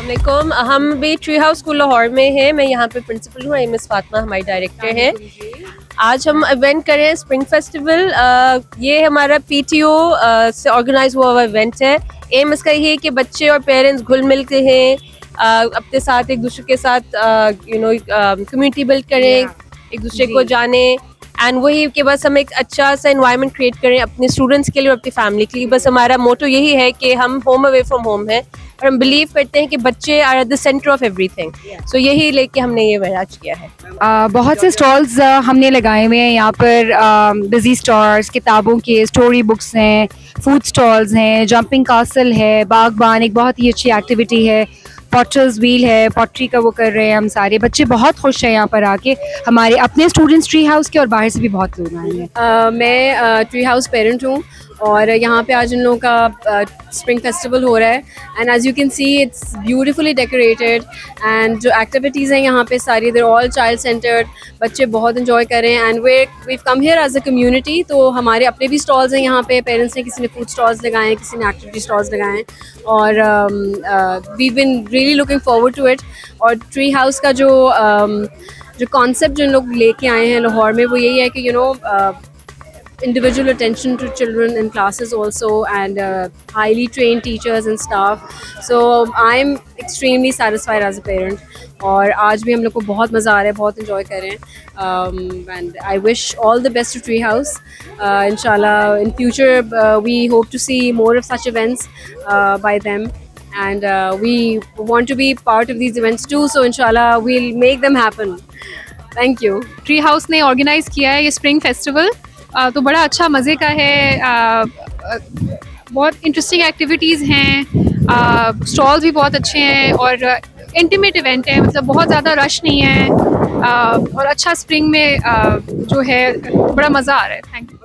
अस्सलामुअलैकुम। हम भी ट्री हाउस स्कूल लाहौर में हैं। मैं यहाँ पे प्रिंसिपल हूँ। मिस फातिमा हमारी डायरेक्टर हैं। आज हम इवेंट कर रहे हैं स्प्रिंग फेस्टिवल। ये हमारा पीटीओ से ऑर्गेनाइज हुआ हुआ इवेंट है। एम इसका ये है कि बच्चे और पेरेंट्स घुल मिल के हैं, अपने साथ एक दूसरे के साथ कम्युनिटी बिल्ड करें, एक दूसरे को जाने, एंड वही कि बस हम एक अच्छा सा एनवायरनमेंट क्रिएट करें अपने स्टूडेंट्स के लिए और अपनी फैमिली के लिए। बस हमारा मोटो यही है कि हम होम अवे फ्रॉम होम है और हम बिलीव करते हैं कि बच्चे are at the centre of everything. So यही लेके हमने ये इवेंट किया है। बहुत से स्टॉल्स हमने लगाए हुए हैं यहाँ पर। बिजी स्टॉल्स, किताबों के, स्टोरी बुक्स हैं, फूड स्टॉल्स हैं, जंपिंग कासल है, बागबान एक बहुत ही अच्छी एक्टिविटी है, पॉटर्स व्हील है, पॉटरी का वो कर रहे हैं हम सारे बच्चे। बहुत खुश हैं यहाँ पर आके। हमारे अपने स्टूडेंट्स ट्री हाउस के और बाहर से भी बहुत लोग आए हैं। मैं ट्री हाउस पेरेंट हूँ और यहाँ पे आज इन लोगों का स्प्रिंग फेस्टिवल हो रहा है and as you can see it's beautifully decorated and जो एक्टिविटीज़ हैं यहाँ पे सारी देर ऑल चाइल्ड सेंटर्ड। बच्चे बहुत इन्जॉय कर रहे हैं and we come here as a community. तो हमारे अपने भी स्टॉल्स हैं यहाँ पे। पेरेंट्स ने किसी ने फूड स्टॉल्स लगाए हैं, किसी ने एक्टिविटी स्टॉल्स लगाए हैं और we been really looking forward to it. और ट्री हाउस का जो कॉन्सेप्ट जो लोग लेके आए हैं लाहौर में वो यही है कि individual attention to children in classes also and highly trained teachers and staff. So I'm extremely satisfied as a parent और आज भी हम लोग को बहुत मज़ा आ रहा है, बहुत enjoy कर रहे हैं and I wish all the best to Tree House. Inshallah in future we hope to see more of such events by them and we want to be part of these events too, so inshallah we'll make them happen. Thank you. Tree house ने organise किया है ये spring festival, तो बड़ा अच्छा मज़े का है। बहुत इंटरेस्टिंग एक्टिविटीज़ हैं, स्टॉल्स भी बहुत अच्छे हैं और इंटीमेट इवेंट है, मतलब बहुत ज़्यादा रश नहीं है और अच्छा स्प्रिंग में जो है बड़ा मज़ा आ रहा है। Thank you.